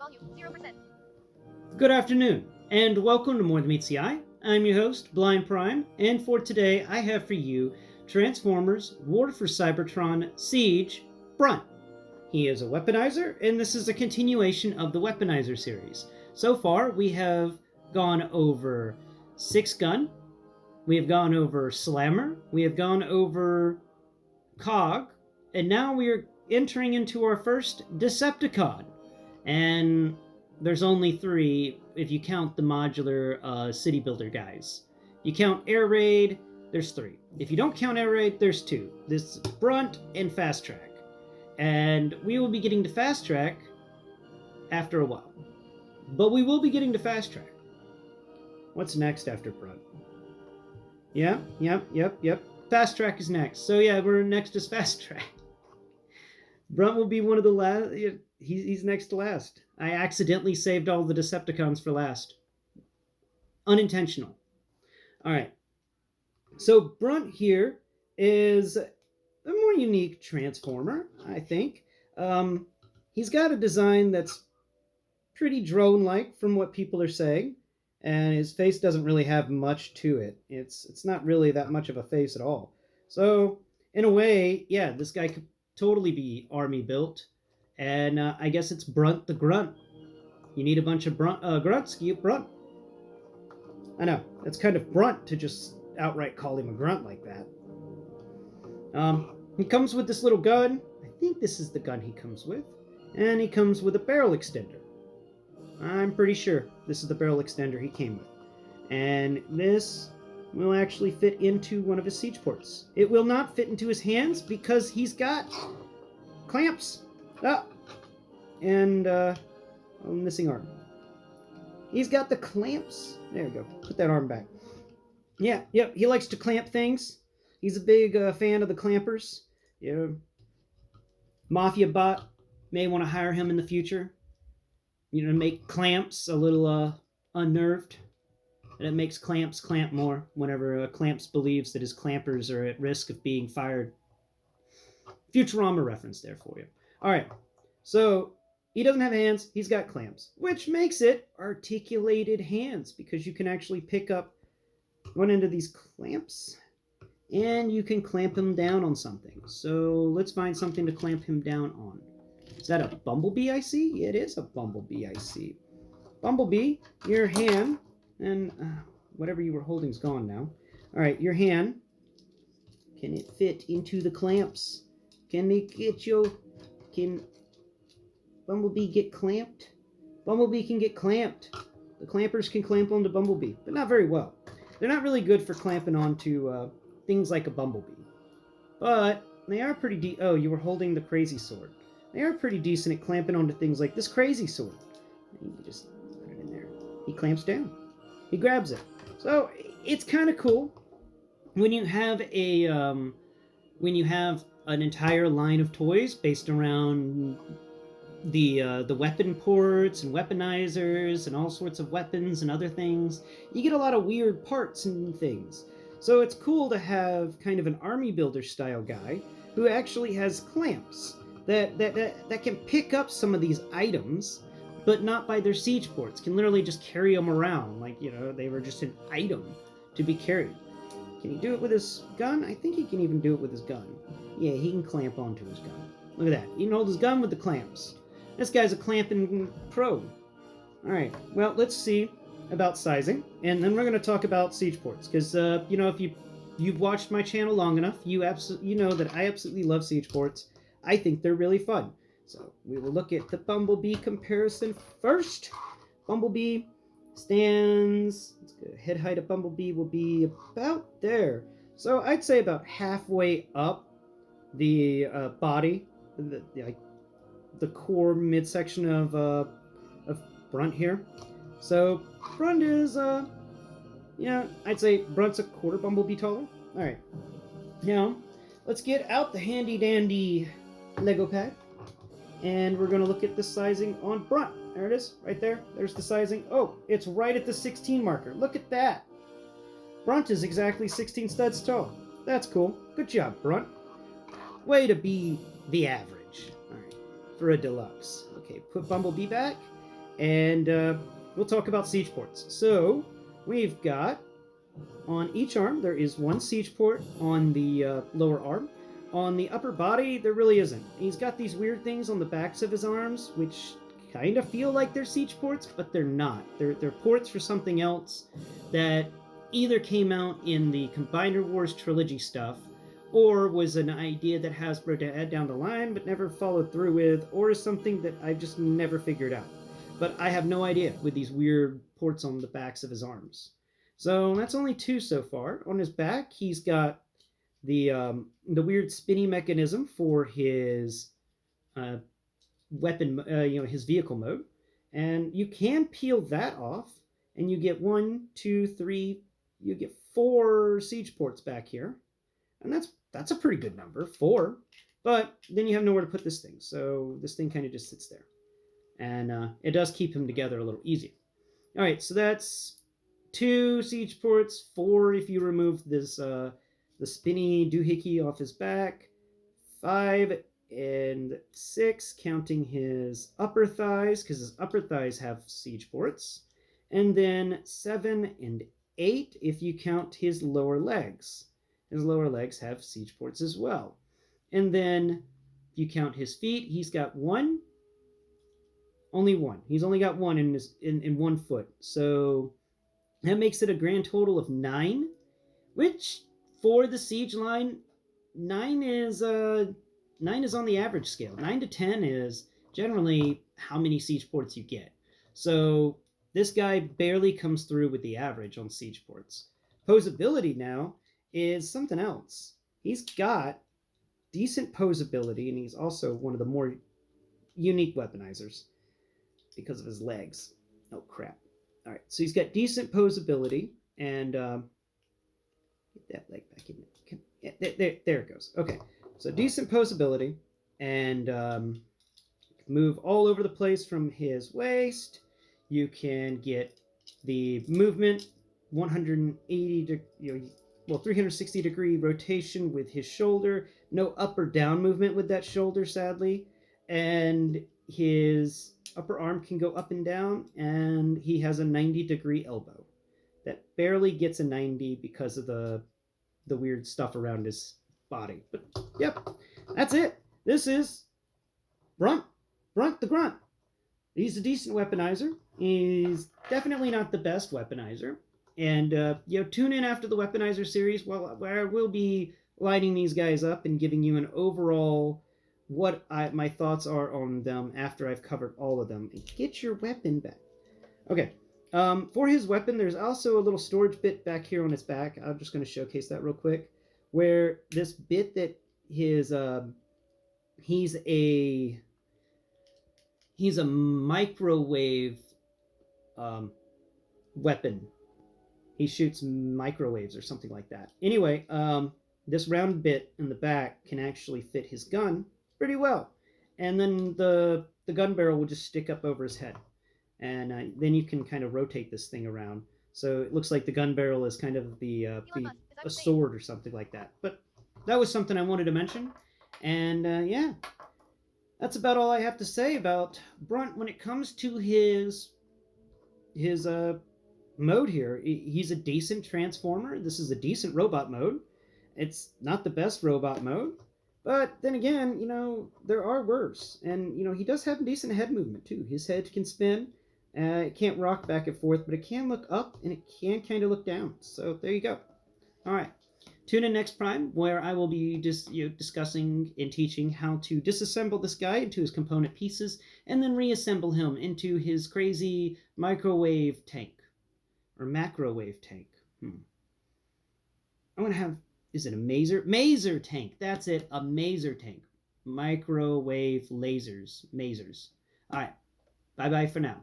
volume 0%. Good afternoon, and welcome to More Than Meets the Eye. I'm your host, Blind Prime, and for today I have for you Transformers War for Cybertron Seige Brunt. He is a weaponizer, and this is a continuation of the Weaponizer series. So far, we have gone over 6 Gun, we have gone over Slammer, we have gone over Cog, and now we are entering into our first Decepticon. And there's only 3 if you count the modular city builder guys. You count Air Raid, there's 3. If you don't count Air Raid, there's 2. This is Brunt and Fast Track. And we will be getting to Fast Track after a while. But we will be getting to Fast Track. What's next after Brunt? Yep. Fast Track is next. So yeah, we're next is Fast Track. Brunt will be one of the last. He's next to last. I accidentally saved all the Decepticons for last. Unintentional. Alright. So Brunt here is a more unique Transformer, I think. He's got a design that's pretty drone-like from what people are saying. And his face doesn't really have much to it. It's not really that much of a face at all. So, in a way, yeah, this guy could totally be army built. And I guess it's Brunt the Grunt. You need a bunch of grunts, get Brunt. I know, it's kind of brunt to just outright call him a grunt like that. He comes with this little gun. I think this is the gun he comes with. And he comes with a barrel extender. I'm pretty sure this is the barrel extender he came with. And this will actually fit into one of his siege ports. It will not fit into his hands because he's got clamps. And a missing arm. He's got the clamps. There we go. Put that arm back. Yep, he likes to clamp things. He's a big fan of the clampers. Yeah. Mafia bot may want to hire him in the future. You know, make clamps a little unnerved. And it makes clamps clamp more whenever clamps believes that his clampers are at risk of being fired. Futurama reference there for you. Alright, so he doesn't have hands, he's got clamps, which makes it articulated hands because you can actually pick up one end of these clamps and you can clamp him down on something. So let's find something to clamp him down on. Is that a bumblebee I see? It is a bumblebee I see. Bumblebee, your hand, and whatever you were holding is gone now. Alright, your hand, can it fit into the clamps? Can they get you? Can Bumblebee get clamped? Bumblebee can get clamped. The clampers can clamp onto Bumblebee, but not very well. They're not really good for clamping onto things like a Bumblebee. But they are pretty oh, you were holding the crazy sword. They are pretty decent at clamping onto things like this crazy sword. You just put it in there. He clamps down. He grabs it. So it's kind of cool when you have a an entire line of toys based around the weapon ports and weaponizers and all sorts of weapons and other things. You get a lot of weird parts and things. So it's cool to have kind of an army builder style guy who actually has clamps that can pick up some of these items, but not by their siege ports. Can literally just carry them around like, you know, they were just an item to be carried. Can he do it with his gun? I think he can even do it with his gun. Yeah, he can clamp onto his gun. Look at that. He can hold his gun with the clamps. This guy's a clamping pro. Alright, well, let's see about sizing. And then we're going to talk about siege ports. Because, you know, if you've watched my channel long enough, you know that I absolutely love siege ports. I think they're really fun. So we will look at the Bumblebee comparison first. Bumblebee stands, head height of Bumblebee will be about there. So I'd say about halfway up the body, the core midsection of Brunt here. So Brunt is, yeah, I'd say Brunt's a quarter Bumblebee taller. All right, now let's get out the handy dandy Lego pad. And we're going to look at the sizing on Brunt. There it is, right there. There's the sizing. Oh, it's right at the 16 marker. Look at that. Brunt is exactly 16 studs tall. That's cool. Good job, Brunt. Way to be the average. All right, for a deluxe. Okay, put Bumblebee back. And we'll talk about siege ports. So we've got on each arm there is one siege port on the lower arm. On the upper body, there really isn't. He's got these weird things on the backs of his arms, which kind of feel like they're siege ports, but they're not. They're ports for something else that either came out in the Combiner Wars trilogy stuff, or was an idea that Hasbro had down the line but never followed through with, or is something that I've just never figured out. But I have no idea with these weird ports on the backs of his arms. So that's only two so far. On his back, he's got the weird spinny mechanism for his uh, weapon, his vehicle mode, and you can peel that off, and you get 1, 2, 3, you get 4 siege ports back here, and that's a pretty good number, 4. But then you have nowhere to put this thing, so this thing kind of just sits there, and it does keep him together a little easier. All right, so that's 2 siege ports, 4 if you remove this the spinny doohickey off his back, 5 and 6 counting his upper thighs, because his upper thighs have siege ports, and then 7 and 8 if you count his lower legs. His lower legs have siege ports as well. And then if you count his feet, he's got one. Only one. He's only got one in 1 foot. So that makes it a grand total of 9, which for the siege line, 9 is on the average scale. 9 to 10 is generally how many siege ports you get. So this guy barely comes through with the average on siege ports. Posability now is something else. He's got decent posability, and he's also one of the more unique weaponizers because of his legs. Oh, crap. All right, so he's got decent posability, and get that leg back in there. There it goes. Okay, so decent posability, and move all over the place from his waist. You can get the movement 180 360 degree rotation with his shoulder. No up or down movement with that shoulder, sadly. And his upper arm can go up and down, and he has a 90-degree elbow that barely gets a 90 because of the weird stuff around his body. But yep, that's it. This is Brunt the Grunt. He's a decent weaponizer. He's definitely not the best weaponizer. And tune in after the Weaponizer series, where we'll be lining these guys up and giving you an overall my thoughts are on them after I've covered all of them. And get your weapon back. Okay. For his weapon, there's also a little storage bit back here on his back. I'm just going to showcase that real quick. Where this bit that he's a microwave weapon. He shoots microwaves or something like that. Anyway, this round bit in the back can actually fit his gun pretty well. And then the gun barrel will just stick up over his head. And then you can kind of rotate this thing around. So it looks like the gun barrel is kind of a sword or something like that. But that was something I wanted to mention. And yeah, that's about all I have to say about Brunt when it comes to his mode here. He's a decent transformer. This is a decent robot mode. It's not the best robot mode, but then again, there are worse. And he does have decent head movement too. His head can spin. It can't rock back and forth, but it can look up and it can kind of look down. So there you go. All right. Tune in next Prime, where I will be discussing and teaching how to disassemble this guy into his component pieces and then reassemble him into his crazy microwave tank. Or macrowave tank. I'm going to have... Is it a maser? Maser tank. That's it. A maser tank. Microwave lasers. Masers. All right. Bye-bye for now.